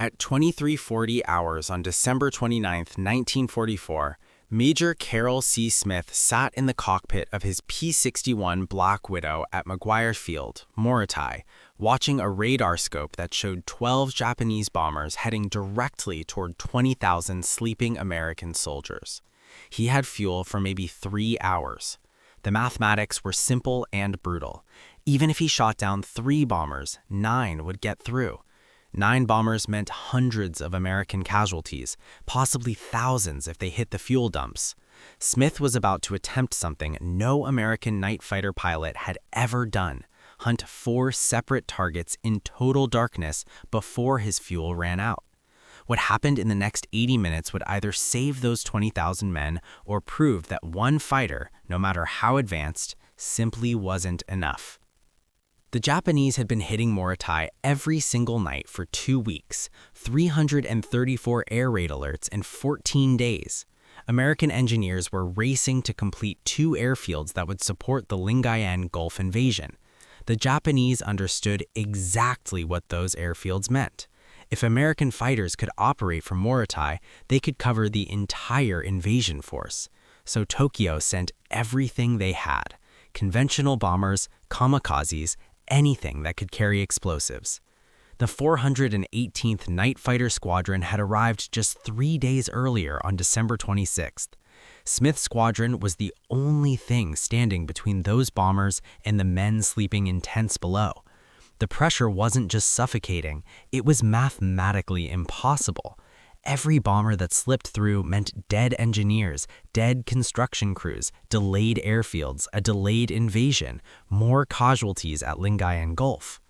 At 23:40 hours on December 29, 1944, Major Carroll Smith sat in the cockpit of his P-61 Black Widow at McGuire Field, Moritai, watching a radar scope that showed 12 Japanese bombers heading directly toward 20,000 sleeping American soldiers. He had fuel for maybe 3 hours. The mathematics were simple and brutal. Even if he shot down 3 bombers, 9 would get through. 9 bombers meant hundreds of American casualties, possibly thousands if they hit the fuel dumps. Smith was about to attempt something no American night fighter pilot had ever done: hunt 4 separate targets in total darkness before his fuel ran out. What happened in the next 80 minutes would either save those 20,000 men or prove that one fighter, no matter how advanced, simply wasn't enough. The Japanese had been hitting Moritai every single night for 2 weeks, 334 air raid alerts in 14 days. American engineers were racing to complete 2 airfields that would support the Lingayen Gulf invasion. The Japanese understood exactly what those airfields meant. If American fighters could operate from Moritai, they could cover the entire invasion force. So Tokyo sent everything they had: conventional bombers, kamikazes, anything that could carry explosives. The 418th Night Fighter Squadron had arrived just 3 days earlier on December 26th. Smith's squadron was the only thing standing between those bombers and the men sleeping in tents below. The pressure wasn't just suffocating, it was mathematically impossible. Every bomber that slipped through meant dead engineers, dead construction crews, delayed airfields, a delayed invasion, more casualties at Lingayen Gulf.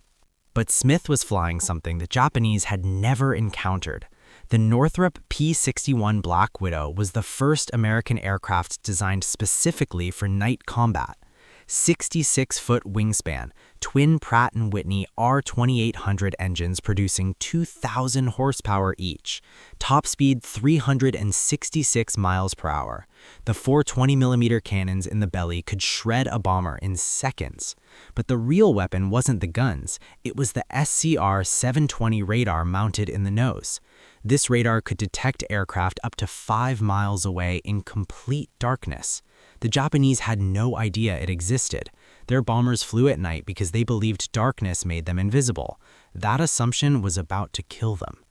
But Smith was flying something the Japanese had never encountered. The Northrop P-61 Black Widow was the first American aircraft designed specifically for night combat. 66-foot wingspan, twin Pratt & Whitney R2800 engines producing 2,000 horsepower each, top speed 366 miles per hour. The 4 20mm cannons in the belly could shred a bomber in seconds. But the real weapon wasn't the guns, it was the SCR-720 radar mounted in the nose. This radar could detect aircraft up to 5 miles away in complete darkness. The Japanese had no idea it existed. Their bombers flew at night because they believed darkness made them invisible. That assumption was about to kill them.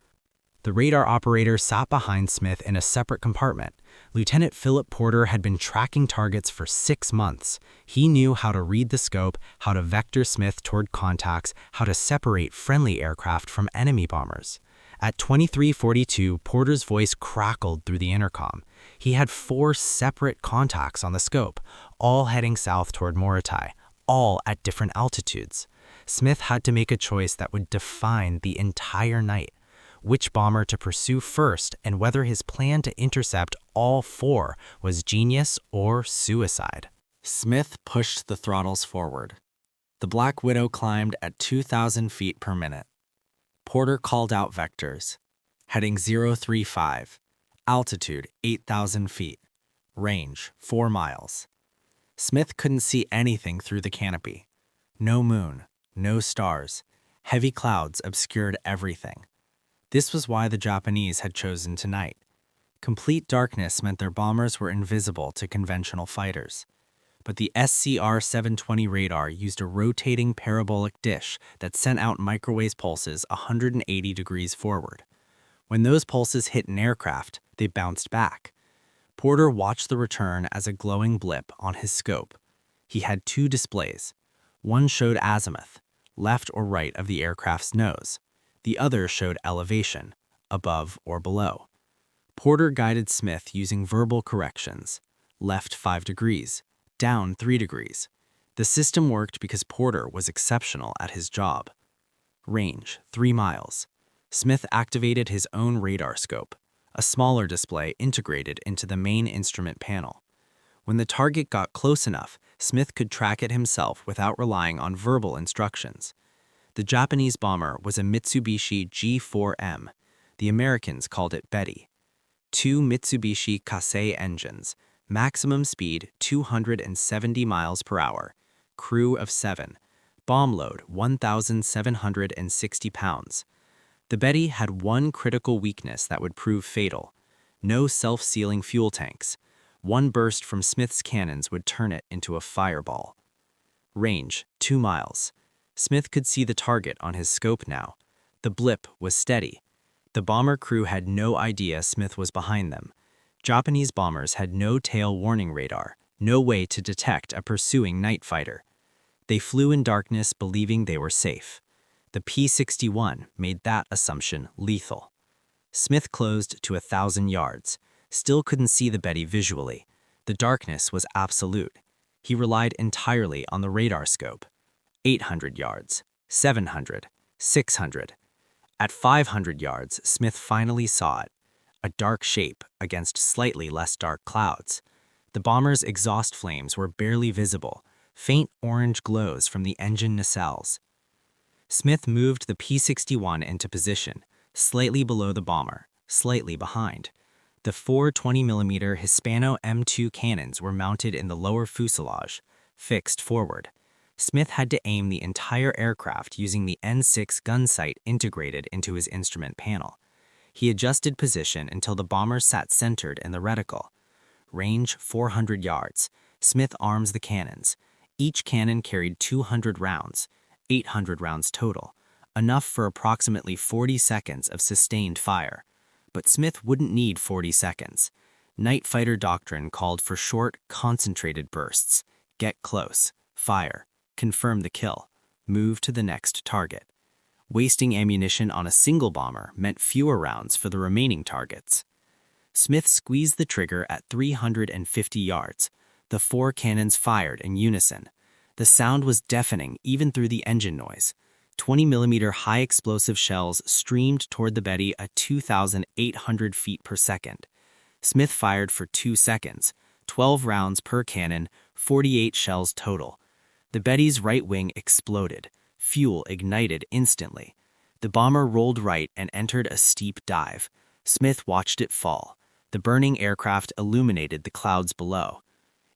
The radar operator sat behind Smith in a separate compartment. Lieutenant Philip Porter had been tracking targets for 6 months. He knew how to read the scope, how to vector Smith toward contacts, how to separate friendly aircraft from enemy bombers. At 23:42, Porter's voice crackled through the intercom. He had 4 separate contacts on the scope, all heading south toward Moritai, all at different altitudes. Smith had to make a choice that would define the entire night: which bomber to pursue first and whether his plan to intercept all 4 was genius or suicide. Smith pushed the throttles forward. The Black Widow climbed at 2,000 feet per minute. Porter called out vectors: heading 035, altitude 8,000 feet, range 4 miles. Smith couldn't see anything through the canopy. No moon, no stars, heavy clouds obscured everything. This was why the Japanese had chosen tonight. Complete darkness meant their bombers were invisible to conventional fighters. But the SCR-720 radar used a rotating parabolic dish that sent out microwave pulses 180 degrees forward. When those pulses hit an aircraft, they bounced back. Porter watched the return as a glowing blip on his scope. He had 2 displays. One showed azimuth, left or right of the aircraft's nose. The other showed elevation, above or below. Porter guided Smith using verbal corrections: left 5 degrees, down 3 degrees. The system worked because Porter was exceptional at his job. Range 3 miles. Smith activated his own radar scope, a smaller display integrated into the main instrument panel. When the target got close enough, Smith could track it himself without relying on verbal instructions. The Japanese bomber was a Mitsubishi G4M. The Americans called it Betty. 2 Mitsubishi Kasei engines, maximum speed 270 miles per hour, crew of 7, bomb load 1,760 pounds. The Betty had one critical weakness that would prove fatal: no self-sealing fuel tanks. One burst from Smith's cannons would turn it into a fireball. Range, 2 miles. Smith could see the target on his scope now. The blip was steady. The bomber crew had no idea Smith was behind them. Japanese bombers had no tail warning radar, no way to detect a pursuing night fighter. They flew in darkness believing they were safe. The P-61 made that assumption lethal. Smith closed to 1,000 yards, still couldn't see the Betty visually. The darkness was absolute. He relied entirely on the radar scope. 800 yards, 700, 600. At 500 yards, Smith finally saw it, a dark shape against slightly less dark clouds. The bomber's exhaust flames were barely visible, faint orange glows from the engine nacelles. Smith moved the P-61 into position, slightly below the bomber, slightly behind. The four 20mm Hispano M2 cannons were mounted in the lower fuselage, fixed forward. Smith had to aim the entire aircraft using the N6 gun sight integrated into his instrument panel. He adjusted position until the bomber sat centered in the reticle. Range 400 yards. Smith arms the cannons. Each cannon carried 200 rounds, 800 rounds total, enough for approximately 40 seconds of sustained fire. But Smith wouldn't need 40 seconds. Night fighter doctrine called for short, concentrated bursts. Get close, fire, confirm the kill, move to the next target. Wasting ammunition on a single bomber meant fewer rounds for the remaining targets. Smith squeezed the trigger at 350 yards. The four cannons fired in unison. The sound was deafening even through the engine noise. 20mm high-explosive shells streamed toward the Betty at 2,800 feet per second. Smith fired for 2 seconds, 12 rounds per cannon, 48 shells total. The Betty's right wing exploded. Fuel ignited instantly. The bomber rolled right and entered a steep dive. Smith watched it fall. The burning aircraft illuminated the clouds below.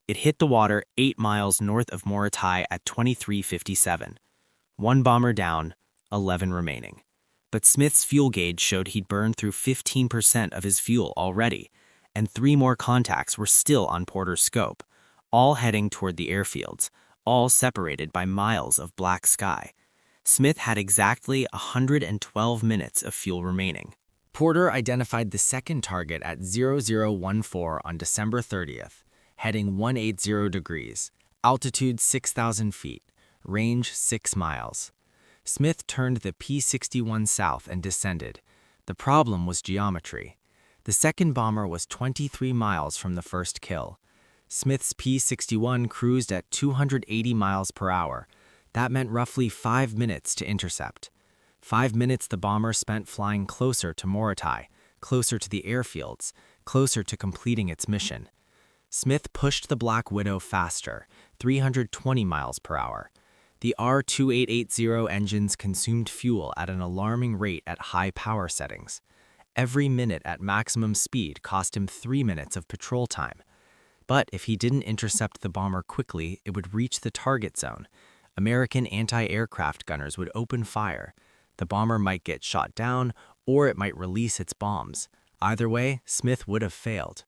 It hit the water 8 miles north of Morotai at 23:57. One bomber down, 11 remaining. But Smith's fuel gauge showed he'd burned through 15% of his fuel already, and 3 more contacts were still on Porter's scope, all heading toward the airfields, all separated by miles of black sky. Smith had exactly 112 minutes of fuel remaining. Porter identified the second target at 0014 on December 30th, heading 180 degrees, altitude 6,000 feet, range 6 miles. Smith turned the P-61 south and descended. The problem was geometry. The second bomber was 23 miles from the first kill. Smith's P-61 cruised at 280 miles per hour. That meant roughly 5 minutes to intercept. 5 minutes the bomber spent flying closer to Morotai, closer to the airfields, closer to completing its mission. Smith pushed the Black Widow faster, 320 miles per hour. The R-2880 engines consumed fuel at an alarming rate at high power settings. Every minute at maximum speed cost him 3 minutes of patrol time. But if he didn't intercept the bomber quickly, it would reach the target zone. American anti-aircraft gunners would open fire. The bomber might get shot down, or it might release its bombs. Either way, Smith would have failed.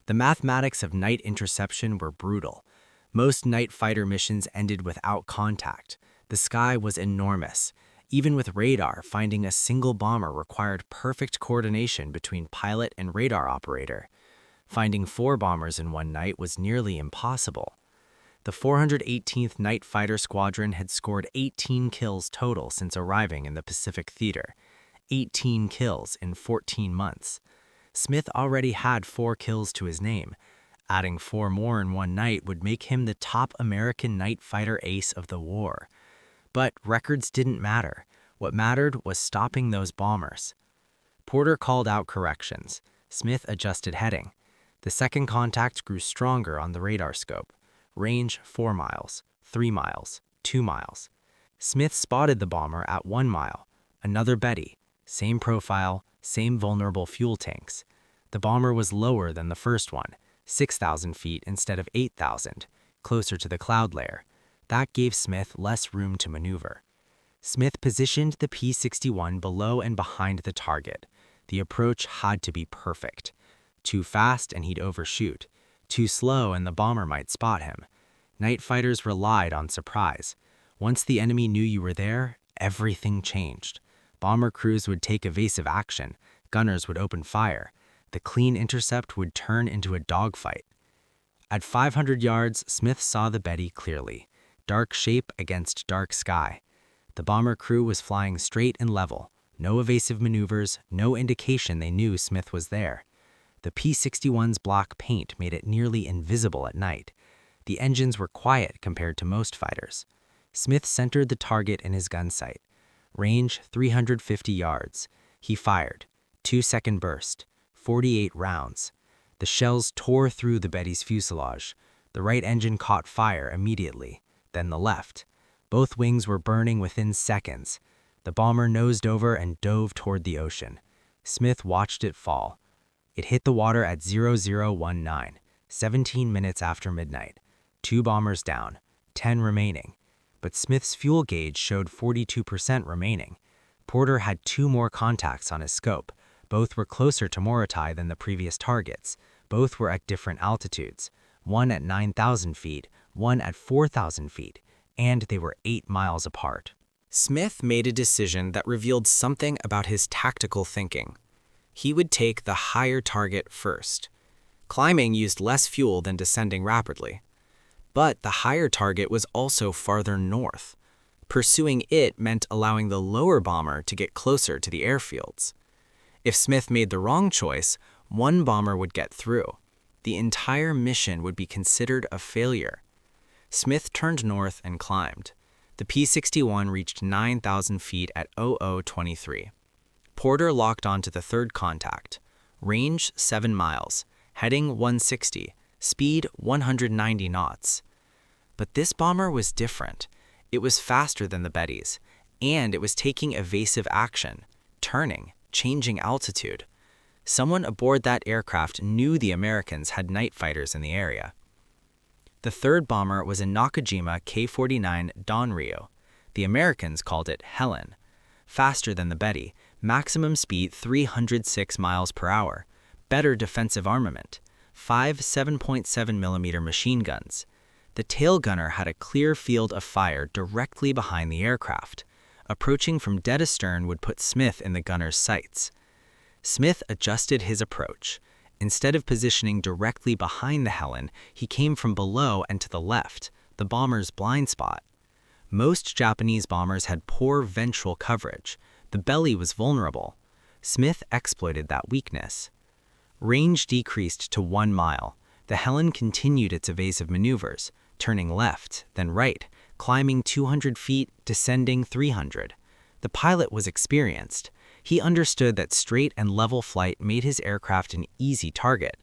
The mathematics of night interception were brutal. Most night fighter missions ended without contact. The sky was enormous. Even with radar, finding a single bomber required perfect coordination between pilot and radar operator. Finding 4 bombers in one night was nearly impossible. The 418th Night Fighter Squadron had scored 18 kills total since arriving in the Pacific Theater. 18 kills in 14 months. Smith already had 4 kills to his name. Adding 4 more in one night would make him the top American night fighter ace of the war. But records didn't matter. What mattered was stopping those bombers. Porter called out corrections. Smith adjusted heading. The second contact grew stronger on the radar scope. Range 4 miles, 3 miles, 2 miles. Smith spotted the bomber at 1 mile. Another Betty. Same profile, same vulnerable fuel tanks. The bomber was lower than the first one, 6,000 feet instead of 8,000, closer to the cloud layer. That gave Smith less room to maneuver. Smith positioned the P-61 below and behind the target. The approach had to be perfect. Too fast and he'd overshoot. Too slow and the bomber might spot him. Night fighters relied on surprise. Once the enemy knew you were there, everything changed. Bomber crews would take evasive action. Gunners would open fire. The clean intercept would turn into a dogfight. At 500 yards, Smith saw the Betty clearly. Dark shape against dark sky. The bomber crew was flying straight and level. No evasive maneuvers, no indication they knew Smith was there. The P-61's black paint made it nearly invisible at night. The engines were quiet compared to most fighters. Smith centered the target in his gun sight. Range 350 yards. He fired. 2-second burst. 48 rounds. The shells tore through the Betty's fuselage. The right engine caught fire immediately, then the left. Both wings were burning within seconds. The bomber nosed over and dove toward the ocean. Smith watched it fall. It hit the water at 0019, 17 minutes after midnight. 2 bombers down, 10 remaining. But Smith's fuel gauge showed 42% remaining. Porter had 2 more contacts on his scope. Both were closer to Morotai than the previous targets. Both were at different altitudes. One at 9,000 feet, one at 4,000 feet, and they were 8 miles apart. Smith made a decision that revealed something about his tactical thinking. He would take the higher target first. Climbing used less fuel than descending rapidly. But the higher target was also farther north. Pursuing it meant allowing the lower bomber to get closer to the airfields. If Smith made the wrong choice, one bomber would get through. The entire mission would be considered a failure. Smith turned north and climbed. The P-61 reached 9,000 feet at 0023. Porter locked onto the third contact. Range 7 miles, heading 160, speed 190 knots. But this bomber was different. It was faster than the Bettys, and it was taking evasive action, turning, changing altitude. Someone aboard that aircraft knew the Americans had night fighters in the area. The third bomber was a Nakajima K-49 Donryo. The Americans called it Helen. Faster than the Betty, maximum speed 306 miles per hour. Better defensive armament. 5 7.7mm machine guns. The tail gunner had a clear field of fire directly behind the aircraft. Approaching from dead astern would put Smith in the gunner's sights. Smith adjusted his approach. Instead of positioning directly behind the Helen, he came from below and to the left, the bomber's blind spot. Most Japanese bombers had poor ventral coverage. The belly was vulnerable. Smith exploited that weakness. Range decreased to 1 mile. The Helen continued its evasive maneuvers, turning left, then right, climbing 200 feet, descending 300. The pilot was experienced. He understood that straight and level flight made his aircraft an easy target.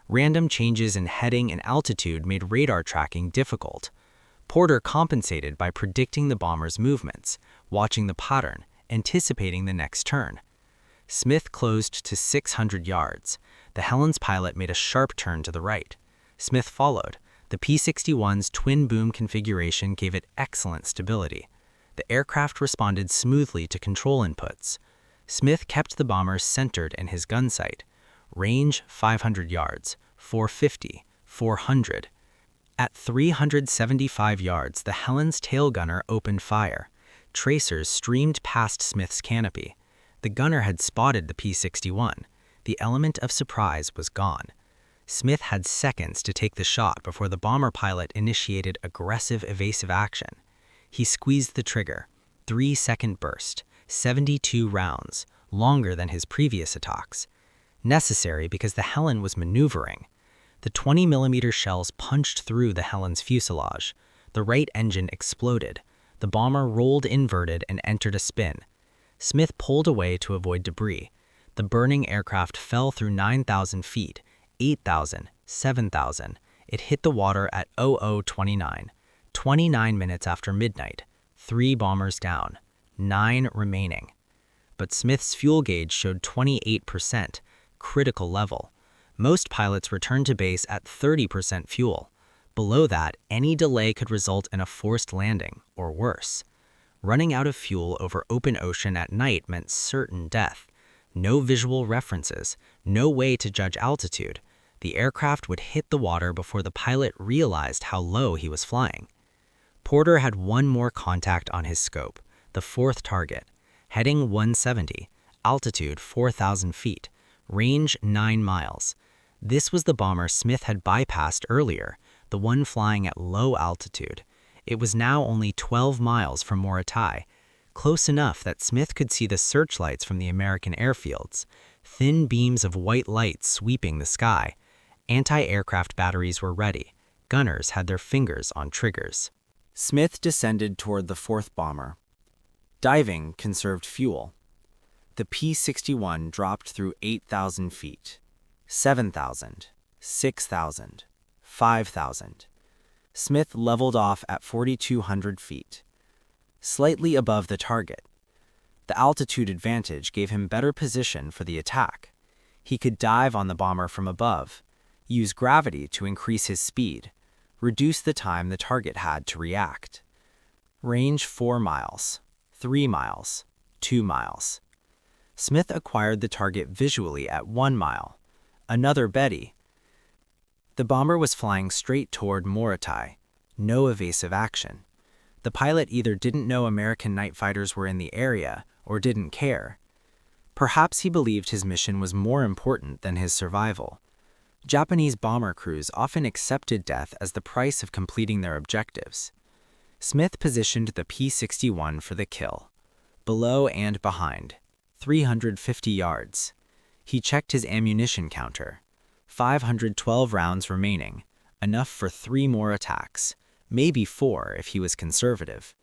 Random changes in heading and altitude made radar tracking difficult. Porter compensated by predicting the bomber's movements, watching the pattern, anticipating the next turn. Smith closed to 600 yards. The Helen's pilot made a sharp turn to the right. Smith followed. The P-61's twin-boom configuration gave it excellent stability. The aircraft responded smoothly to control inputs. Smith kept the bomber centered in his gun sight. Range 500 yards, 450, 400. At 375 yards, the Helen's tail gunner opened fire. Tracers streamed past Smith's canopy. The gunner had spotted the P-61. The element of surprise was gone. Smith had seconds to take the shot before the bomber pilot initiated aggressive evasive action. He squeezed the trigger. 3-second burst. 72 rounds, longer than his previous attacks. Necessary because the Helen was maneuvering. The 20mm shells punched through the Helen's fuselage. The right engine exploded. The bomber rolled inverted and entered a spin. Smith pulled away to avoid debris. The burning aircraft fell through 9,000 feet, 8,000, 7,000. It hit the water at 0029, 29 minutes after midnight. 3 bombers down. 9 remaining. But Smith's fuel gauge showed 28%, critical level. Most pilots returned to base at 30% fuel. Below that, any delay could result in a forced landing, or worse. Running out of fuel over open ocean at night meant certain death. No visual references, no way to judge altitude. The aircraft would hit the water before the pilot realized how low he was flying. Porter had one more contact on his scope, the fourth target, heading 170, altitude 4,000 feet, range 9 miles. This was the bomber Smith had bypassed earlier, the one flying at low altitude. It was now only 12 miles from Morotai, close enough that Smith could see the searchlights from the American airfields, thin beams of white light sweeping the sky. Anti-aircraft batteries were ready. Gunners had their fingers on triggers. Smith descended toward the fourth bomber. Diving conserved fuel. The P-61 dropped through 8,000 feet, 7,000, 6,000, 5,000. Smith leveled off at 4,200 feet, slightly above the target. The altitude advantage gave him better position for the attack. He could dive on the bomber from above, use gravity to increase his speed, reduce the time the target had to react. Range 4 miles, 3 miles, 2 miles. Smith acquired the target visually at 1 mile. Another Betty. The bomber was flying straight toward Morotai. No evasive action. The pilot either didn't know American night fighters were in the area or didn't care. Perhaps he believed his mission was more important than his survival. Japanese bomber crews often accepted death as the price of completing their objectives. Smith positioned the P-61 for the kill. Below and behind, 350 yards. He checked his ammunition counter. 512 rounds remaining, enough for 3 more attacks, maybe 4 if he was conservative.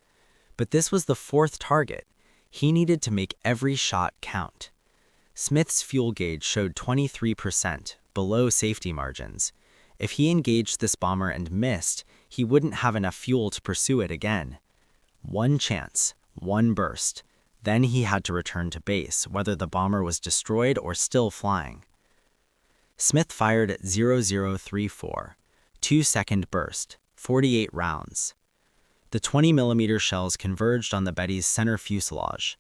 But this was the fourth target. He needed to make every shot count. Smith's fuel gauge showed 23%, below safety margins. If he engaged this bomber and missed, he wouldn't have enough fuel to pursue it again. One chance, one burst. Then he had to return to base, whether the bomber was destroyed or still flying. Smith fired at 0034, 2-second burst, 48 rounds. The 20mm shells converged on the Betty's center fuselage.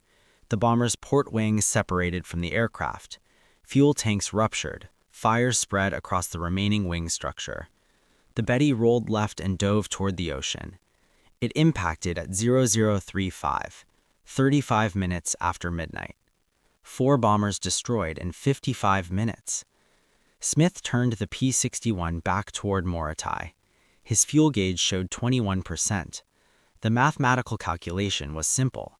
The bomber's port wing separated from the aircraft. Fuel tanks ruptured. Fire spread across the remaining wing structure. The Betty rolled left and dove toward the ocean. It impacted at 0035, 35 minutes after midnight. 4 bombers destroyed in 55 minutes. Smith turned the P-61 back toward Morotai. His fuel gauge showed 21%. The mathematical calculation was simple.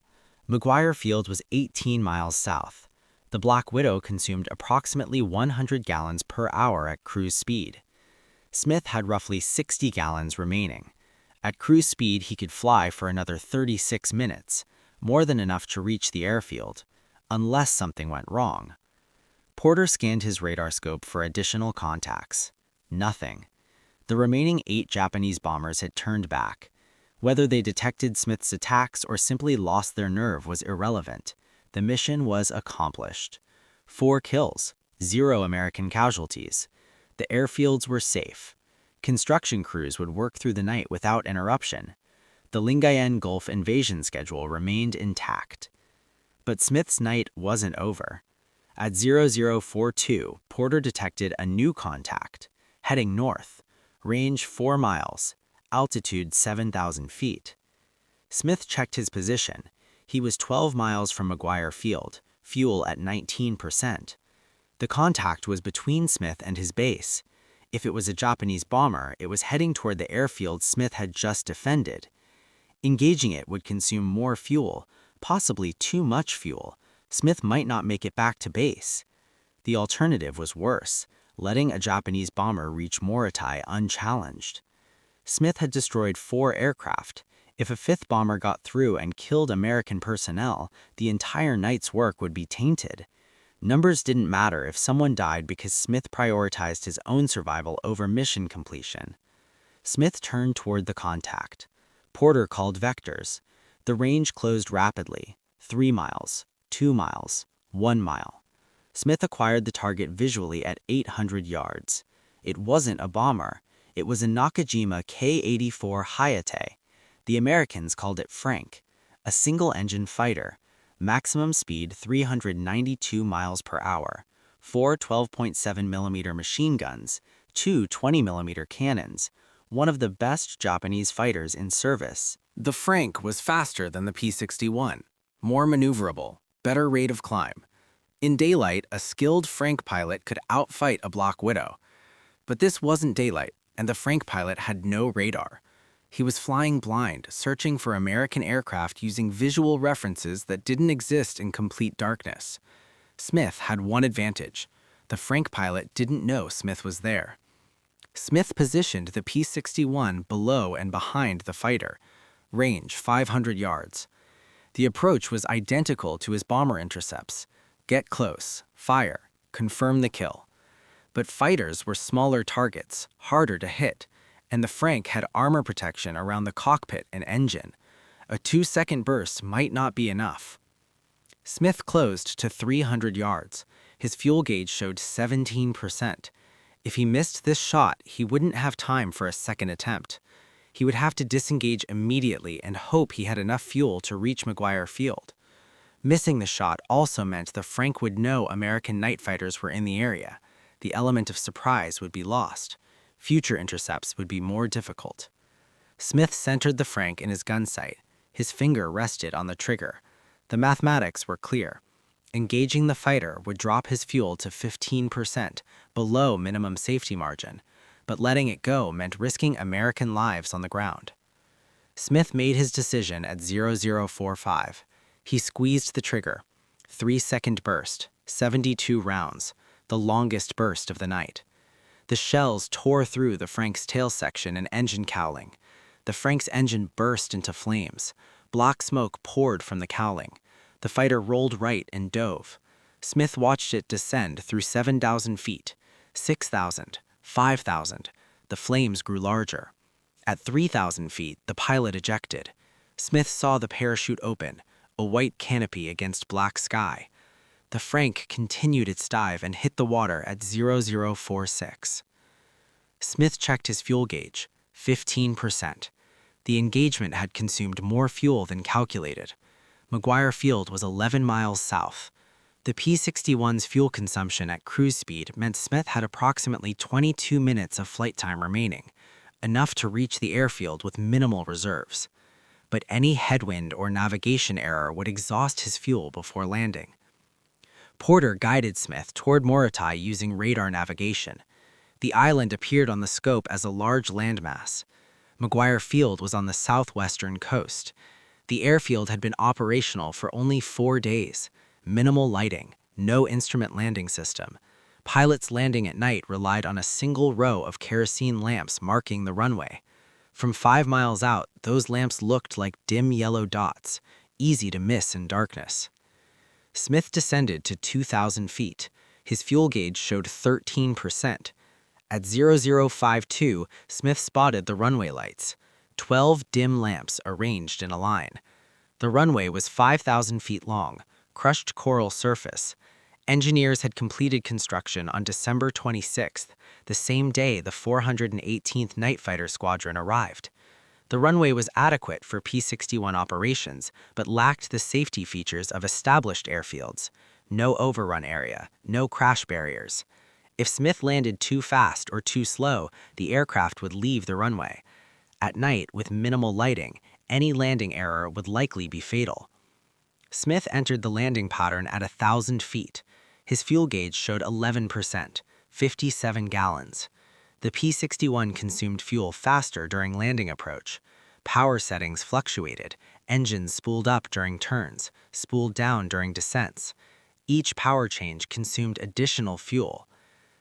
McGuire Field was 18 miles south. The Black Widow consumed approximately 100 gallons per hour at cruise speed. Smith had roughly 60 gallons remaining. At cruise speed, he could fly for another 36 minutes, more than enough to reach the airfield, unless something went wrong. Porter scanned his radar scope for additional contacts. Nothing. The remaining 8 Japanese bombers had turned back. Whether they detected Smith's attacks or simply lost their nerve was irrelevant. The mission was accomplished. 4 kills, 0 American casualties. The airfields were safe. Construction crews would work through the night without interruption. The Lingayen Gulf invasion schedule remained intact. But Smith's night wasn't over. At 0042, Porter detected a new contact, heading north, range 4 miles, altitude 7,000 feet. Smith checked his position. He was 12 miles from McGuire Field, fuel at 19%. The contact was between Smith and his base. If it was a Japanese bomber, it was heading toward the airfield Smith had just defended. Engaging it would consume more fuel, possibly too much fuel. Smith might not make it back to base. The alternative was worse, letting a Japanese bomber reach Morotai unchallenged. Smith had destroyed 4 aircraft. If a 5th bomber got through and killed American personnel, the entire night's work would be tainted. Numbers didn't matter if someone died because Smith prioritized his own survival over mission completion. Smith turned toward the contact. Porter called vectors. The range closed rapidly, 3 miles, 2 miles, 1 mile. Smith acquired the target visually at 800 yards. It wasn't a bomber. It was a Nakajima K-84 Hayate. The Americans called it Frank, a a single-engine fighter, maximum speed 392 miles per hour, 4 12.7mm machine guns, 2 20mm cannons, one of the best Japanese fighters in service. The Frank was faster than the P-61, more maneuverable, better rate of climb. In daylight, a skilled Frank pilot could outfight a Block Widow. But this wasn't daylight, and the Frank pilot had no radar. He was flying blind, searching for American aircraft using visual references that didn't exist in complete darkness. Smith had one advantage. The Frank pilot didn't know Smith was there. Smith positioned the P-61 below and behind the fighter, range 500 yards. The approach was identical to his bomber intercepts. Get close, fire, confirm the kill. But fighters were smaller targets, harder to hit, and the Frank had armor protection around the cockpit and engine. A 2-second burst might not be enough. Smith closed to 300 yards. His fuel gauge showed 17%. If he missed this shot, he wouldn't have time for a second attempt. He would have to disengage immediately and hope he had enough fuel to reach McGuire Field. Missing the shot also meant the Frank would know American night fighters were in the area. The element of surprise would be lost. Future intercepts would be more difficult. Smith centered the Frank in his gun sight. His finger rested on the trigger. The mathematics were clear. Engaging the fighter would drop his fuel to 15%, below minimum safety margin, but letting it go meant risking American lives on the ground. Smith made his decision at 0045. He squeezed the trigger. 3-second burst, 72 rounds, the longest burst of the night. The shells tore through the Frank's tail section and engine cowling. The Frank's engine burst into flames. Black smoke poured from the cowling. The fighter rolled right and dove. Smith watched it descend through 7,000 feet, 6,000, 5,000. The flames grew larger. At 3,000 feet, the pilot ejected. Smith saw the parachute open, a white canopy against black sky. The Frank continued its dive and hit the water at 0046. Smith checked his fuel gauge, 15%. The engagement had consumed more fuel than calculated. McGuire Field was 11 miles south. The P-61's fuel consumption at cruise speed meant Smith had approximately 22 minutes of flight time remaining, enough to reach the airfield with minimal reserves. But any headwind or navigation error would exhaust his fuel before landing. Porter guided Smith toward Morotai using radar navigation. The island appeared on the scope as a large landmass. McGuire Field was on the southwestern coast. The airfield had been operational for only 4 days. Minimal lighting, no instrument landing system. Pilots landing at night relied on a single row of kerosene lamps marking the runway. From 5 miles out, those lamps looked like dim yellow dots, easy to miss in darkness. Smith descended to 2,000 feet. His fuel gauge showed 13%. At 0052, Smith spotted the runway lights, 12 dim lamps arranged in a line. The runway was 5,000 feet long, crushed coral surface. Engineers had completed construction on December 26th, the same day the 418th Night Fighter Squadron arrived. The runway was adequate for P-61 operations, but lacked the safety features of established airfields. No overrun area, no crash barriers. If Smith landed too fast or too slow, the aircraft would leave the runway. At night, with minimal lighting, any landing error would likely be fatal. Smith entered the landing pattern at 1,000 feet. His fuel gauge showed 11%, 57 gallons. The P-61 consumed fuel faster during landing approach. Power settings fluctuated. Engines spooled up during turns, spooled down during descents. Each power change consumed additional fuel.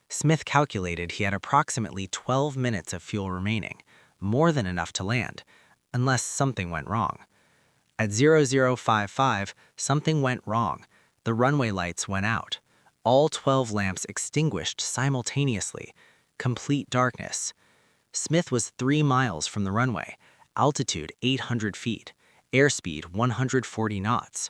Smith calculated he had approximately 12 minutes of fuel remaining, more than enough to land, unless something went wrong. At 0055, something went wrong. The runway lights went out. All 12 lamps extinguished simultaneously. Complete darkness. Smith was 3 miles from the runway, altitude 800 feet, airspeed 140 knots.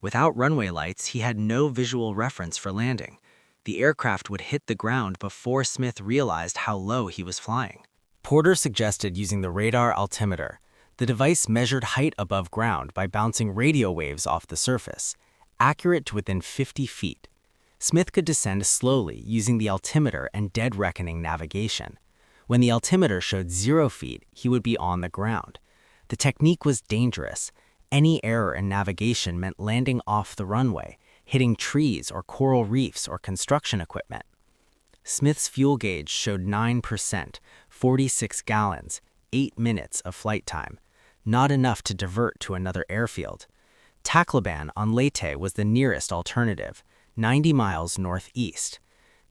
Without runway lights, he had no visual reference for landing. The aircraft would hit the ground before Smith realized how low he was flying. Porter suggested using the radar altimeter. The device measured height above ground by bouncing radio waves off the surface, accurate to within 50 feet. Smith could descend slowly using the altimeter and dead reckoning navigation. When the altimeter showed 0 feet, he would be on the ground. The technique was dangerous. Any error in navigation meant landing off the runway, hitting trees or coral reefs or construction equipment. Smith's fuel gauge showed 9%, 46 gallons, 8 minutes of flight time, not enough to divert to another airfield. Tacloban on Leyte was the nearest alternative, 90 miles northeast.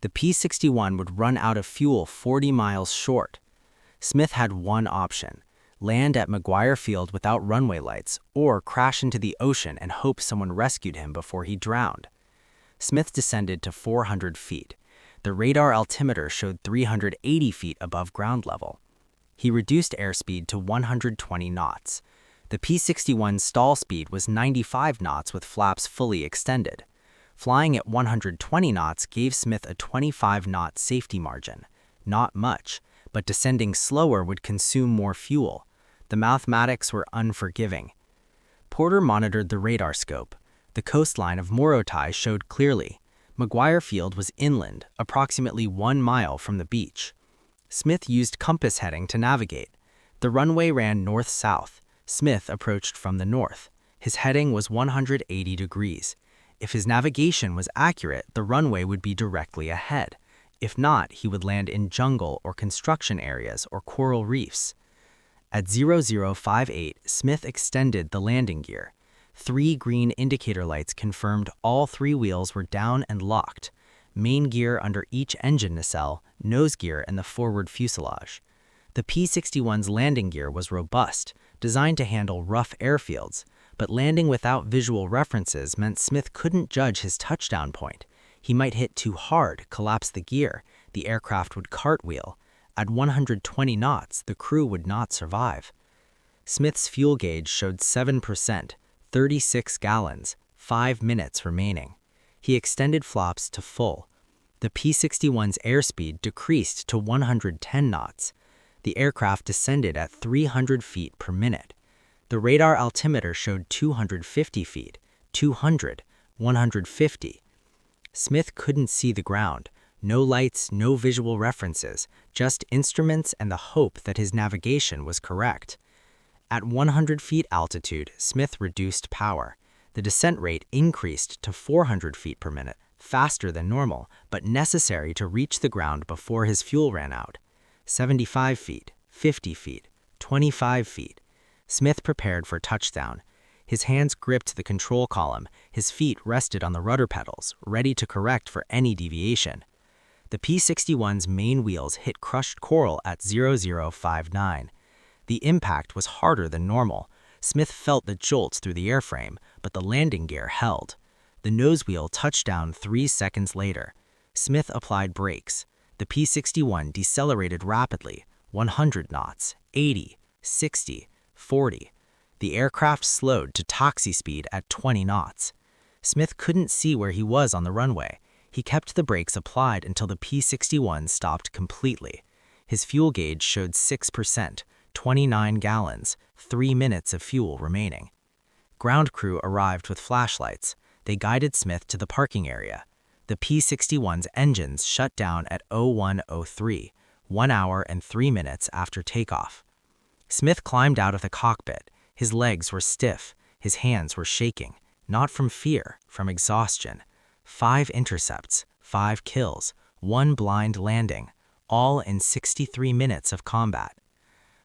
The P-61 would run out of fuel 40 miles short. Smith had one option: land at McGuire Field without runway lights, or crash into the ocean and hope someone rescued him before he drowned. Smith descended to 400 feet. The radar altimeter showed 380 feet above ground level. He reduced airspeed to 120 knots. The P-61's stall speed was 95 knots with flaps fully extended. Flying at 120 knots gave Smith a 25-knot safety margin. Not much, but descending slower would consume more fuel. The mathematics were unforgiving. Porter monitored the radar scope. The coastline of Morotai showed clearly. McGuire Field was inland, approximately 1 mile from the beach. Smith used compass heading to navigate. The runway ran north-south. Smith approached from the north. His heading was 180 degrees. If his navigation was accurate, the runway would be directly ahead. If not, he would land in jungle or construction areas or coral reefs. At 0058, Smith extended the landing gear. 3 green indicator lights confirmed all 3 wheels were down and locked. Main gear under each engine nacelle, nose gear, and the forward fuselage. The P-61's landing gear was robust, designed to handle rough airfields, but landing without visual references meant Smith couldn't judge his touchdown point. He might hit too hard, collapse the gear, the aircraft would cartwheel. At 120 knots, the crew would not survive. Smith's fuel gauge showed 7%, 36 gallons, 5 minutes remaining. He extended flaps to full. The P-61's airspeed decreased to 110 knots. The aircraft descended at 300 feet per minute. The radar altimeter showed 250 feet, 200, 150. Smith couldn't see the ground. No lights, no visual references, just instruments and the hope that his navigation was correct. At 100 feet altitude, Smith reduced power. The descent rate increased to 400 feet per minute, faster than normal, but necessary to reach the ground before his fuel ran out. 75 feet, 50 feet, 25 feet. Smith prepared for touchdown. His hands gripped the control column, his feet rested on the rudder pedals, ready to correct for any deviation. The P-61's main wheels hit crushed coral at 0059. The impact was harder than normal. Smith felt the jolts through the airframe, but the landing gear held. The nose wheel touched down 3 seconds later. Smith applied brakes. The P-61 decelerated rapidly, 100 knots, 80, 60, 40. The aircraft slowed to taxi speed at 20 knots. Smith couldn't see where he was on the runway. He kept the brakes applied until the P-61 stopped completely. His fuel gauge showed 6%, 29 gallons, 3 minutes of fuel remaining. Ground crew arrived with flashlights. They guided Smith to the parking area. The P-61's engines shut down at 0103, 1 hour and 3 minutes after takeoff. Smith climbed out of the cockpit. His legs were stiff. His hands were shaking, not from fear, from exhaustion. 5 intercepts, 5 kills, 1 blind landing, all in 63 minutes of combat.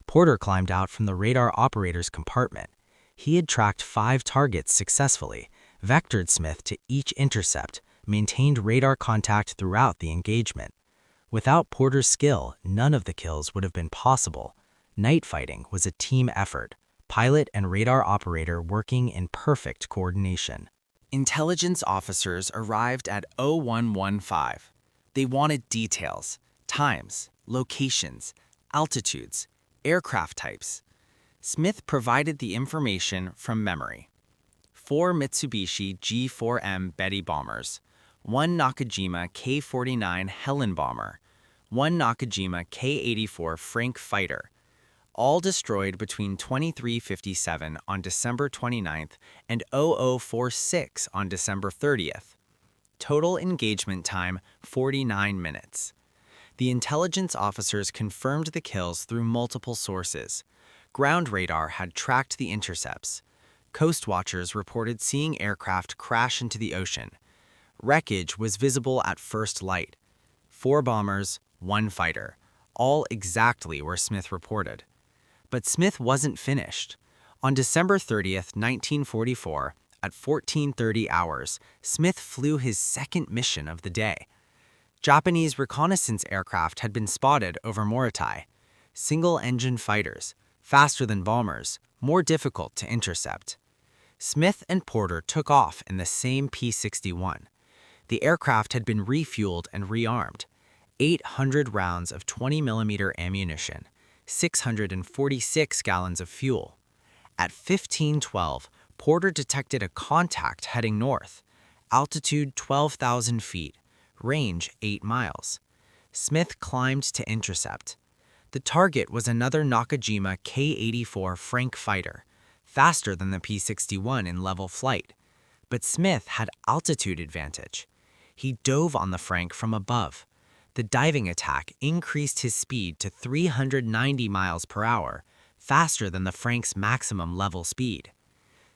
Porter climbed out from the radar operator's compartment. He had tracked 5 targets successfully, vectored Smith to each intercept, maintained radar contact throughout the engagement. Without Porter's skill, none of the kills would have been possible. Night fighting was a team effort, pilot and radar operator working in perfect coordination. Intelligence officers arrived at 0115. They wanted details, times, locations, altitudes, aircraft types. Smith provided the information from memory. 4 Mitsubishi G4M Betty bombers, 1 Nakajima K-49 Helen bomber, 1 Nakajima K-84 Frank fighter, all destroyed between 23:57 on December 29th and 00:46 on December 30th. Total engagement time 49 minutes. The intelligence officers confirmed the kills through multiple sources. Ground radar had tracked the intercepts. Coast watchers reported seeing aircraft crash into the ocean. Wreckage was visible at first light. 4 bombers, 1 fighter, all exactly where Smith reported. But Smith wasn't finished. On December 30th, 1944, at 14:30 hours, Smith flew his second mission of the day. Japanese reconnaissance aircraft had been spotted over Moritai. Single-engine fighters, faster than bombers, more difficult to intercept. Smith and Porter took off in the same P-61. The aircraft had been refueled and rearmed. 800 rounds of 20mm ammunition, 646 gallons of fuel. At 15:12, Porter detected a contact heading north. Altitude 12,000 feet. Range 8 miles. Smith climbed to intercept. The target was another Nakajima K-84 Frank fighter, faster than the P-61 in level flight. But Smith had altitude advantage. He dove on the Frank from above. The diving attack increased his speed to 390 miles per hour, faster than the Frank's maximum level speed.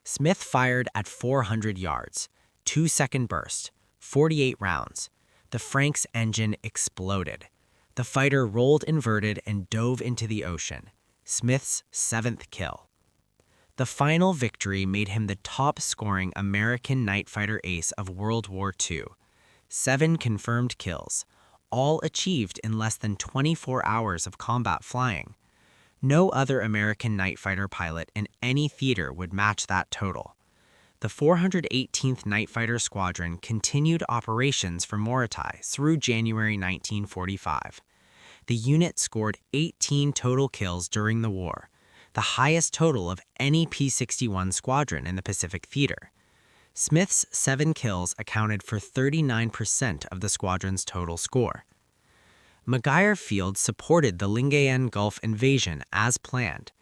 Smith fired at 400 yards, 2-second burst, 48 rounds. The Frank's engine exploded. The fighter rolled inverted and dove into the ocean. Smith's 7th kill. The final victory made him the top-scoring American night fighter ace of World War II. 7 confirmed kills, all achieved in less than 24 hours of combat flying. No other American night fighter pilot in any theater would match that total. The 418th Night Fighter Squadron continued operations from Moritai through January 1945. The unit scored 18 total kills during the war, the highest total of any P-61 squadron in the Pacific Theater. Smith's 7 kills accounted for 39% of the squadron's total score. Maguire Field supported the Lingayen Gulf invasion as planned.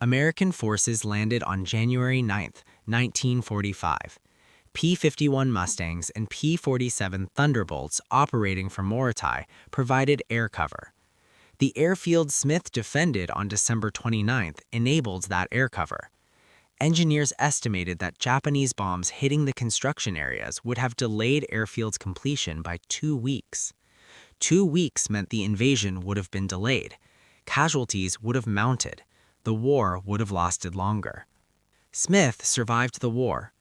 American forces landed on January 9, 1945. P-51 Mustangs and P-47 Thunderbolts operating from Moritai provided air cover. The airfield Smith defended on December 29th enabled that air cover. Engineers estimated that Japanese bombs hitting the construction areas would have delayed airfield's completion by 2 weeks. 2 weeks meant the invasion would have been delayed. Casualties would have mounted. The war would have lasted longer. Smith survived the war.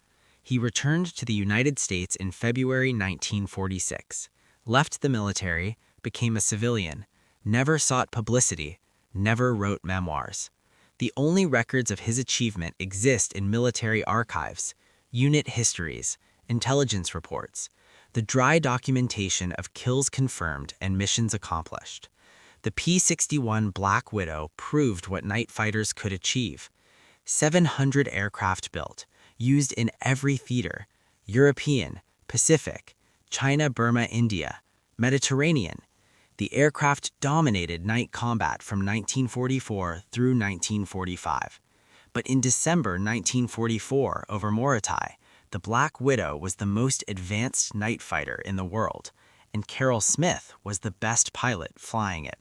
He returned to the United States in February 1946, left the military, became a civilian, never sought publicity, never wrote memoirs. The only records of his achievement exist in military archives, unit histories, intelligence reports, the dry documentation of kills confirmed and missions accomplished. The P-61 Black Widow proved what night fighters could achieve. 700 aircraft built, used in every theater: European, Pacific, China, Burma, India, Mediterranean. The aircraft dominated night combat from 1944 through 1945. But in December 1944, over Moritai, the Black Widow was the most advanced night fighter in the world, and Carroll Smith was the best pilot flying it.